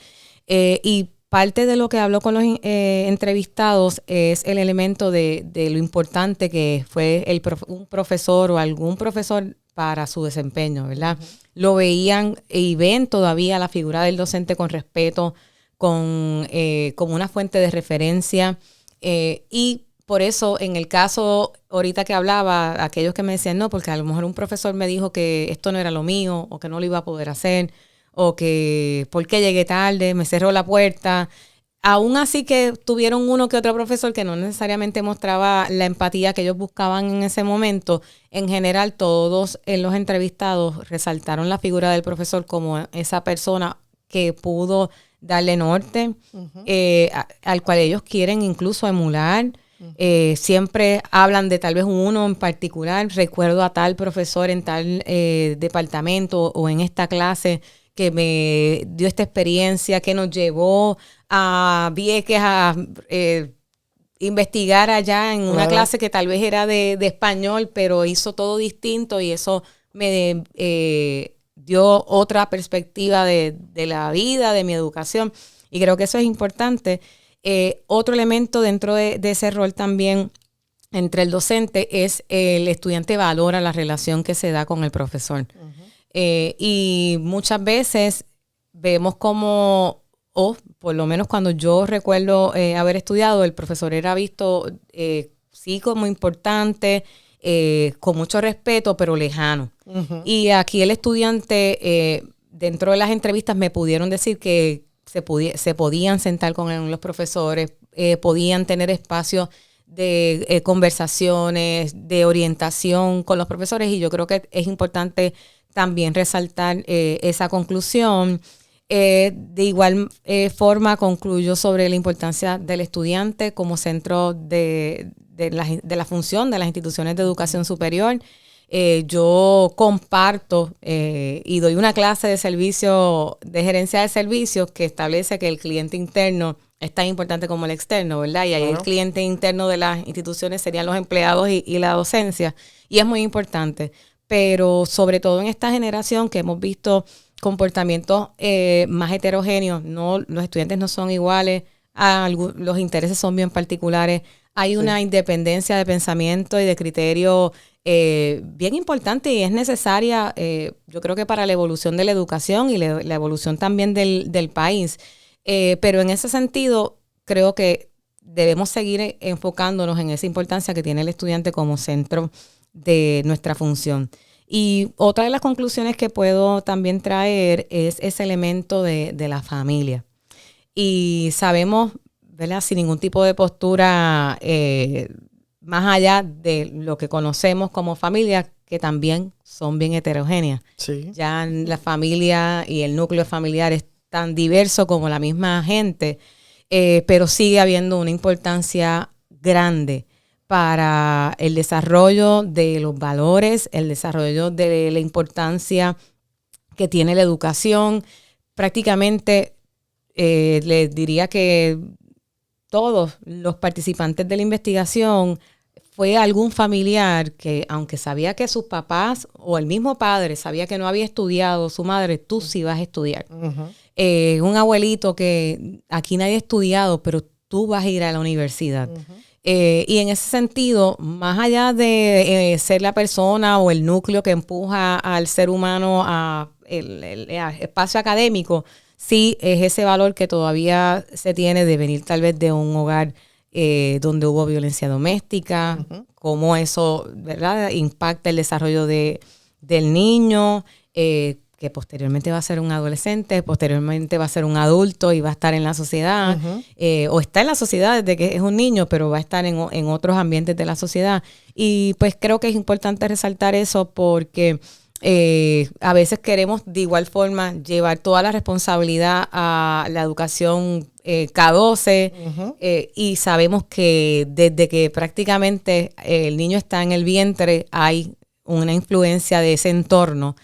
Y parte de lo que habló con los entrevistados es el elemento de lo importante que fue un profesor o algún profesor para su desempeño, ¿verdad? Lo veían y ven todavía la figura del docente con respeto, como una fuente de referencia. Y por eso, en el caso ahorita que hablaba, aquellos que me decían, no, porque a lo mejor un profesor me dijo que esto no era lo mío o que no lo iba a poder hacer, o que porque llegué tarde, me cerró la puerta. Aún así que tuvieron uno que otro profesor que no necesariamente mostraba la empatía que ellos buscaban en ese momento, en general todos en los entrevistados resaltaron la figura del profesor como esa persona que pudo darle norte, al cual ellos quieren incluso emular. Siempre hablan de tal vez uno en particular, recuerdo a tal profesor en tal departamento o en esta clase que me dio esta experiencia, que nos llevó a Vieques a investigar allá en una clase que tal vez era de español, pero hizo todo distinto y eso me dio otra perspectiva de la vida, de mi educación, y creo que eso es importante. Otro elemento dentro de ese rol también entre el docente es el estudiante valora la relación que se da con el profesor. Y muchas veces vemos como, o por lo menos cuando yo recuerdo haber estudiado, el profesor era visto sí como importante, con mucho respeto, pero lejano. Y aquí el estudiante, dentro de las entrevistas me pudieron decir que se podían sentar con los profesores, podían tener espacios de conversaciones, de orientación con los profesores, y yo creo que es importante también resaltar esa conclusión. De igual forma concluyo sobre la importancia del estudiante como centro de la función de las instituciones de educación superior. Yo comparto y doy una clase de servicio, de gerencia de servicios, que establece que el cliente interno es tan importante como el externo, ¿verdad? Y ahí el cliente interno de las instituciones serían los empleados y la docencia, y es muy importante. Pero sobre todo en esta generación que hemos visto comportamientos más heterogéneos, los estudiantes no son iguales, los intereses son bien particulares, hay una independencia de pensamiento y de criterio bien importante y es necesaria, yo creo que para la evolución de la educación y la evolución también del país. Pero en ese sentido, creo que debemos seguir enfocándonos en esa importancia que tiene el estudiante como centro de nuestra función. Y otra de las conclusiones que puedo también traer es ese elemento de la familia. Y sabemos, ¿verdad?, sin ningún tipo de postura más allá de lo que conocemos como familia, que también son bien heterogéneas. Sí. Ya la familia y el núcleo familiar es tan diverso como la misma gente, pero sigue habiendo una importancia grande para el desarrollo de los valores, el desarrollo de la importancia que tiene la educación. Prácticamente les diría que todos los participantes de la investigación fue algún familiar que, aunque sabía que sus papás o el mismo padre sabía que no había estudiado, su madre, tú sí vas a estudiar. Uh-huh. Un abuelito que aquí nadie ha estudiado, pero tú vas a ir a la universidad. Uh-huh. Y en ese sentido, más allá de ser la persona o el núcleo que empuja al ser humano a el espacio académico, sí es ese valor que todavía se tiene de venir tal vez de un hogar donde hubo violencia doméstica, Uh-huh. cómo eso, ¿verdad?, impacta el desarrollo del niño, que posteriormente va a ser un adolescente, posteriormente va a ser un adulto y va a estar en la sociedad, Uh-huh. o está en la sociedad desde que es un niño, pero va a estar en otros ambientes de la sociedad. Y pues creo que es importante resaltar eso porque a veces queremos de igual forma llevar toda la responsabilidad a la educación K12 Uh-huh. y sabemos que desde que prácticamente el niño está en el vientre hay una influencia de ese entorno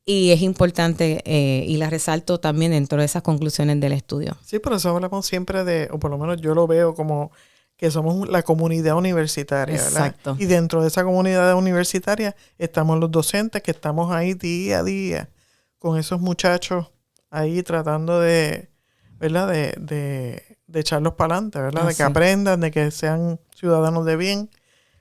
y es importante y la resalto también dentro de esas conclusiones del estudio. Sí, por eso hablamos siempre de, o por lo menos yo lo veo como que somos la comunidad universitaria, ¿verdad? Exacto. Y dentro de esa comunidad universitaria estamos los docentes que estamos ahí día a día con esos muchachos ahí tratando de, ¿verdad? De echarlos para adelante, ¿verdad? De que aprendan, de que sean ciudadanos de bien.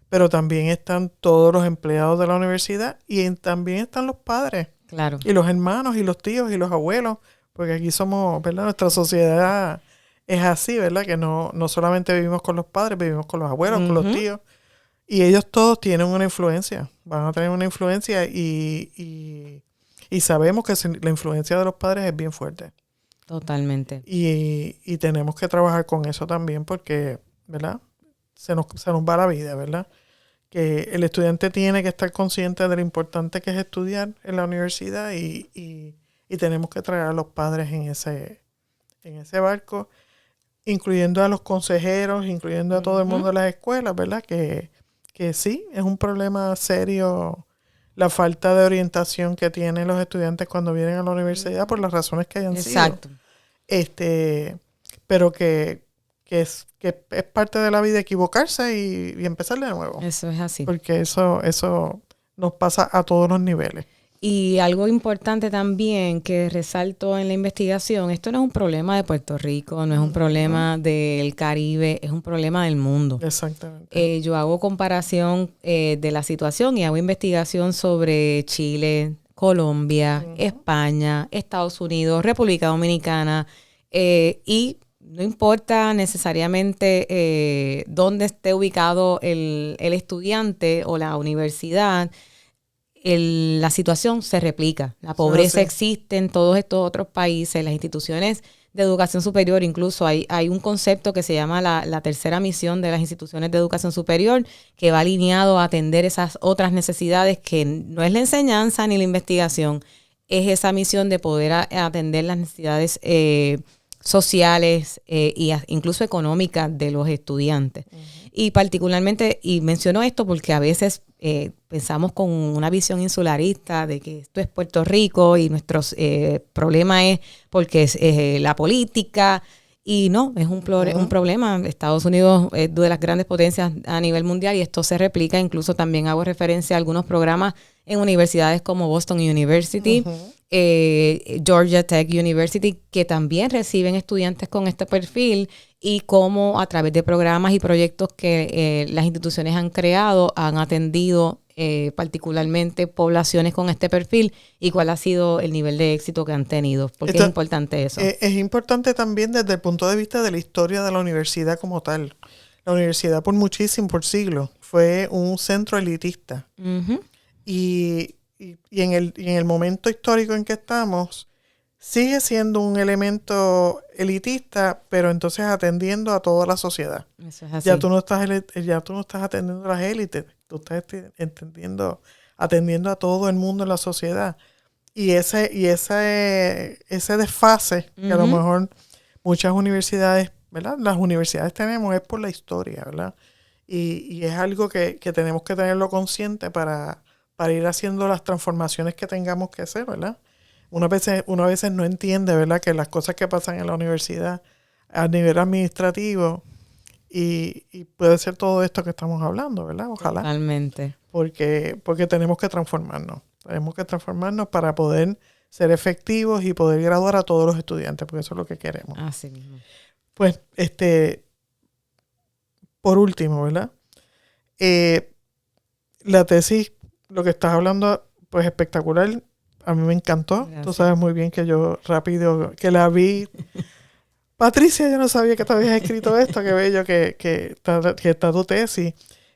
Pero también están todos los empleados de la universidad y también están los padres. Claro. Y los hermanos y los tíos y los abuelos, porque aquí somos, ¿verdad? Nuestra sociedad es así, ¿verdad? Que no solamente vivimos con los padres, vivimos con los abuelos, con los tíos. Y ellos todos tienen una influencia, van a tener una influencia y sabemos que la influencia de los padres es bien fuerte. Totalmente. Y tenemos que trabajar con eso también porque, ¿verdad? Se nos va la vida, ¿verdad? Que el estudiante tiene que estar consciente de lo importante que es estudiar en la universidad y tenemos que traer a los padres en ese barco, incluyendo a los consejeros, incluyendo a todo el mundo de las escuelas, ¿verdad? Que sí, es un problema serio la falta de orientación que tienen los estudiantes cuando vienen a la universidad por las razones que hayan Exacto. sido. Pero que es parte de la vida equivocarse y empezar de nuevo. Eso es así. Porque eso nos pasa a todos los niveles. Y algo importante también que resalto en la investigación, esto no es un problema de Puerto Rico, no es un problema del Caribe, es un problema del mundo. Exactamente. Yo hago comparación de la situación y hago investigación sobre Chile, Colombia, España, Estados Unidos, República Dominicana y no importa necesariamente dónde esté ubicado el estudiante o la universidad, la situación se replica. La pobreza existe en todos estos otros países, las instituciones de educación superior, incluso hay un concepto que se llama la tercera misión de las instituciones de educación superior, que va alineado a atender esas otras necesidades que no es la enseñanza ni la investigación, es esa misión de poder atender las necesidades sociales e incluso económicas de los estudiantes. Y particularmente, y menciono esto porque a veces pensamos con una visión insularista de que esto es Puerto Rico y nuestro problema es porque es la política, y no, es un problema. Estados Unidos es de las grandes potencias a nivel mundial y esto se replica. Incluso también hago referencia a algunos programas en universidades como Boston University, Georgia Tech University, que también reciben estudiantes con este perfil y cómo a través de programas y proyectos que las instituciones han creado, han atendido particularmente poblaciones con este perfil y cuál ha sido el nivel de éxito que han tenido. Porque es importante eso. Es importante también desde el punto de vista de la historia de la universidad como tal. La universidad por siglos fue un centro elitista. Y en el momento histórico en que estamos, sigue siendo un elemento elitista, pero entonces atendiendo a toda la sociedad. Eso es así. Ya tú no estás atendiendo a las élites, tú estás entendiendo atendiendo a todo el mundo en la sociedad. Y ese desfase que a lo mejor muchas universidades, ¿verdad? Las universidades tenemos es por la historia, ¿verdad? Y es algo que tenemos que tenerlo consciente para ir haciendo las transformaciones que tengamos que hacer, ¿verdad? Uno a veces no entiende, ¿verdad? Que las cosas que pasan en la universidad a nivel administrativo y puede ser todo esto que estamos hablando, ¿verdad? Ojalá. Totalmente. Porque tenemos que transformarnos. Tenemos que transformarnos para poder ser efectivos y poder graduar a todos los estudiantes, porque eso es lo que queremos. Así mismo. Pues, por último, ¿verdad? La tesis, lo que estás hablando, pues espectacular. A mí me encantó. Gracias. Tú sabes muy bien que yo rápido que la vi. Patricia, yo no sabía que te habías escrito esto. Qué bello que está tu tesis.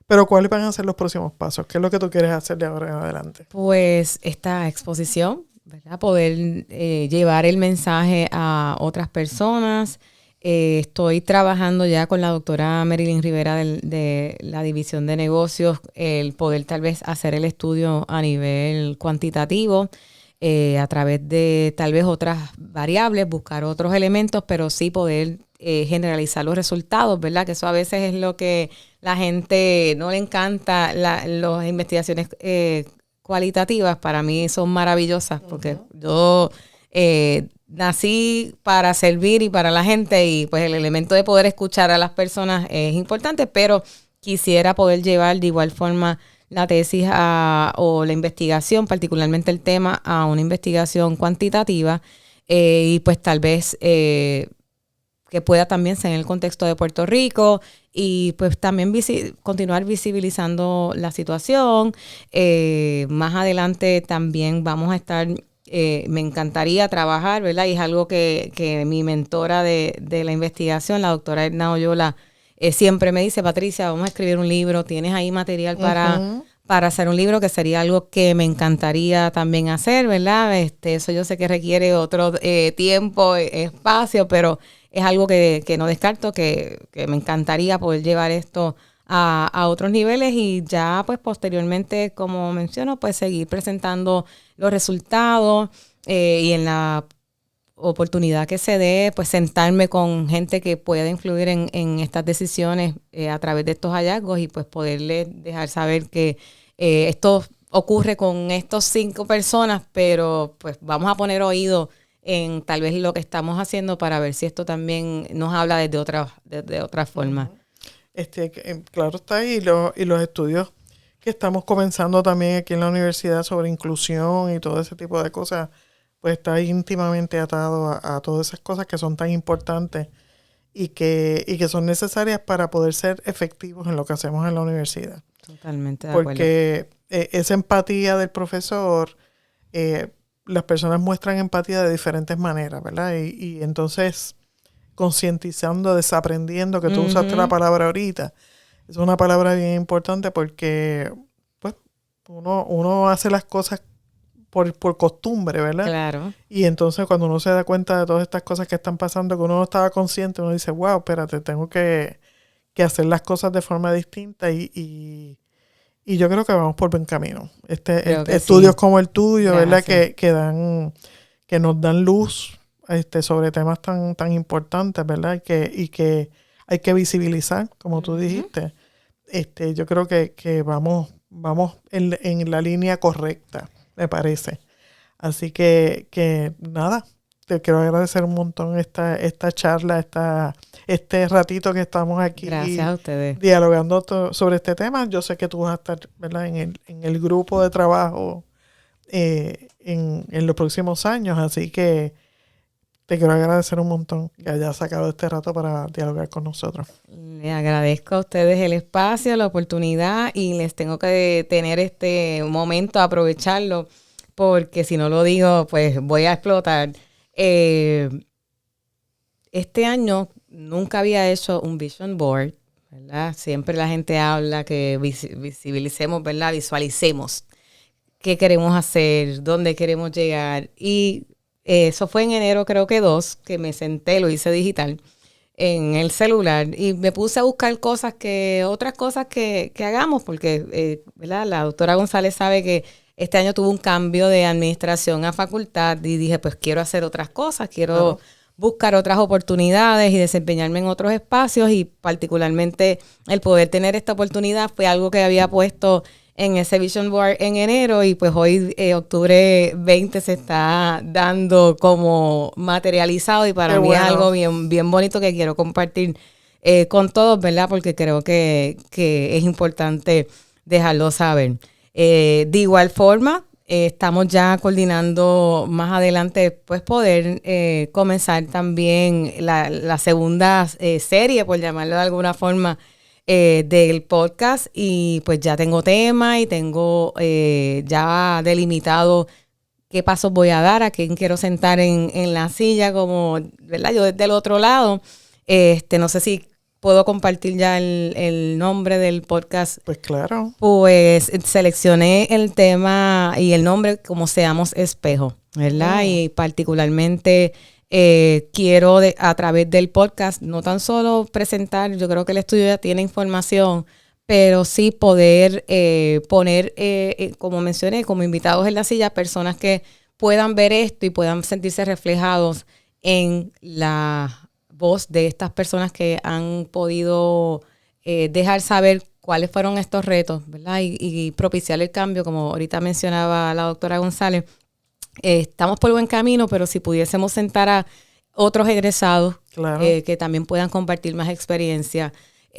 Pero ¿cuáles van a ser los próximos pasos? ¿Qué es lo que tú quieres hacer de ahora en adelante? Pues esta exposición, ¿verdad? Poder llevar el mensaje a otras personas. Estoy trabajando ya con la doctora Marilyn Rivera de la División de Negocios, el poder tal vez hacer el estudio a nivel cuantitativo, a través de tal vez otras variables, buscar otros elementos, pero sí poder generalizar los resultados, ¿verdad? Que eso a veces es lo que la gente no le encanta, las investigaciones cualitativas para mí son maravillosas, porque yo nací para servir y para la gente, y pues el elemento de poder escuchar a las personas es importante, pero quisiera poder llevar de igual forma la tesis o la investigación, particularmente el tema, a una investigación cuantitativa, y pues tal vez que pueda también ser en el contexto de Puerto Rico, y pues también continuar visibilizando la situación. Más adelante también vamos a estar, me encantaría trabajar, ¿verdad? Y es algo que mi mentora de la investigación, la doctora Edna Oyola, siempre me dice: Patricia, vamos a escribir un libro, tienes ahí material para hacer un libro, que sería algo que me encantaría también hacer, ¿verdad? Eso yo sé que requiere otro tiempo, espacio, pero es algo que no descarto, que me encantaría poder llevar esto a otros niveles, y ya pues posteriormente, como menciono, pues seguir presentando los resultados, y en la oportunidad que se dé, pues sentarme con gente que pueda influir en estas decisiones a través de estos hallazgos, y pues poderles dejar saber que esto ocurre con estos 5 personas, pero pues vamos a poner oído en tal vez lo que estamos haciendo para ver si esto también nos habla desde otra forma. Claro está ahí, y los estudios que estamos comenzando también aquí en la universidad sobre inclusión y todo ese tipo de cosas, pues está íntimamente atado a todas esas cosas que son tan importantes y que son necesarias para poder ser efectivos en lo que hacemos en la universidad. Totalmente de acuerdo. Porque esa empatía del profesor, las personas muestran empatía de diferentes maneras, ¿verdad? Y entonces, concientizando, desaprendiendo, que tú usaste la palabra ahorita, es una palabra bien importante, porque pues uno hace las cosas por costumbre, ¿verdad? Claro. Y entonces cuando uno se da cuenta de todas estas cosas que están pasando, que uno no estaba consciente, uno dice: wow, espérate, tengo que hacer las cosas de forma distinta, y yo creo que vamos por buen camino. Estudios sí, como el tuyo, gracias, ¿verdad? Que nos dan luz sobre temas tan importantes, ¿verdad? Y que hay que visibilizar, como tú dijiste. Yo creo que vamos en la línea correcta, me parece. Así que nada, te quiero agradecer un montón esta charla, este ratito que estamos aquí. Gracias a ustedes. Dialogando sobre este tema. Yo sé que tú vas a estar, ¿verdad?, en el grupo de trabajo en los próximos años, así que te quiero agradecer un montón que hayas sacado este rato para dialogar con nosotros. Le agradezco a ustedes el espacio, la oportunidad, y les tengo que tener este momento, aprovecharlo, porque si no lo digo, pues voy a explotar. Este año nunca había hecho un vision board, ¿verdad? Siempre la gente habla que visibilicemos, ¿verdad? Visualicemos qué queremos hacer, dónde queremos llegar. Y eso fue en enero, creo que 2, que me senté, lo hice digital. en el celular y me puse a buscar otras cosas que hagamos, porque ¿verdad? La doctora González sabe que este año tuvo un cambio de administración a facultad y dije, pues quiero hacer otras cosas, quiero buscar otras oportunidades y desempeñarme en otros espacios, y particularmente el poder tener esta oportunidad fue algo que había puesto en ese Vision Board en enero, y pues hoy, octubre 20, se está dando como materializado, y para mí es algo bien, bien bonito que quiero compartir con todos, ¿verdad? Porque creo que es importante dejarlo saber. De igual forma, estamos ya coordinando más adelante, pues poder comenzar también la segunda serie, por llamarlo de alguna forma, del podcast, y pues ya tengo tema y tengo ya delimitado qué pasos voy a dar, a quién quiero sentar en la silla, como, ¿verdad? Yo desde el otro lado, no sé si puedo compartir ya el nombre del podcast. Pues claro. Pues seleccioné el tema y el nombre como Seamos Espejo, ¿verdad? Y particularmente quiero a través del podcast no tan solo presentar, yo creo que el estudio ya tiene información, pero sí poder poner, como mencioné, como invitados en la silla, personas que puedan ver esto y puedan sentirse reflejados en la voz de estas personas que han podido dejar saber cuáles fueron estos retos, ¿verdad? Y propiciar el cambio, como ahorita mencionaba la doctora González. Estamos por buen camino, pero si pudiésemos sentar a otros egresados que también puedan compartir más experiencia,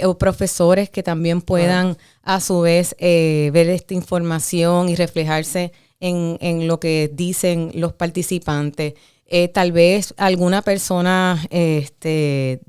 o profesores que también puedan a su vez ver esta información y reflejarse en lo que dicen los participantes. Tal vez alguna persona que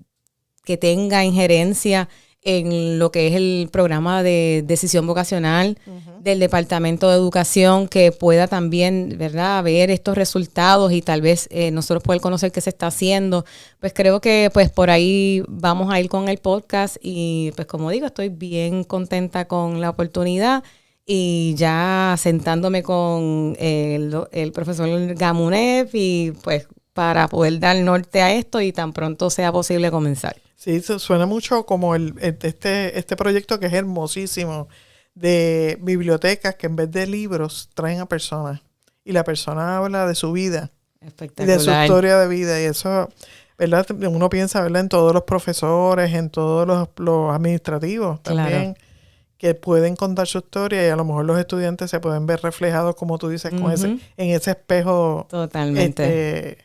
tenga injerencia en lo que es el programa de decisión vocacional del Departamento de Educación, que pueda también, ¿verdad?, ver estos resultados y tal vez nosotros poder conocer qué se está haciendo. Pues creo que pues por ahí vamos a ir con el podcast, y pues como digo, estoy bien contenta con la oportunidad, y ya sentándome con el profesor Gamunev, y pues para poder dar norte a esto y tan pronto sea posible comenzar. Sí, suena mucho como este proyecto que es hermosísimo, de bibliotecas que en vez de libros traen a personas, y la persona habla de su vida y de su historia de vida, y eso, ¿verdad? Uno piensa, ¿verdad?, en todos los profesores, en todos los administrativos también, que pueden contar su historia, y a lo mejor los estudiantes se pueden ver reflejados, como tú dices, con en ese espejo totalmente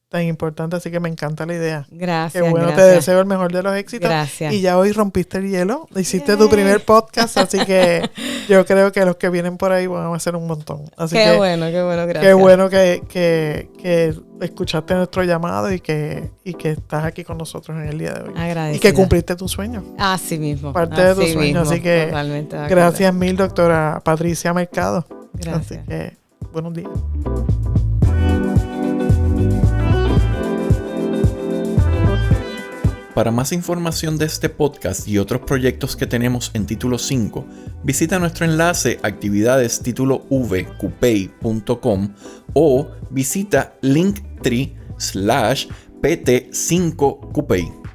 tan importante. Así que me encanta la idea. Gracias. Qué bueno, gracias. te deseo el mejor de los éxitos. Gracias. Y ya hoy rompiste el hielo, hiciste tu primer podcast, así que yo creo que los que vienen por ahí van a ser un montón. Así qué bueno, gracias. Qué bueno que escuchaste nuestro llamado y que estás aquí con nosotros en el día de hoy. Agradecida. Y que cumpliste tu sueño. Así mismo. Parte de tu sueño. Así que totalmente gracias mil, doctora Patricia Mercado. Gracias. Así que buenos días. Para más información de este podcast y otros proyectos que tenemos en Título 5, visita nuestro enlace actividades titulovcupey.com o visita linktree/pt5cupey.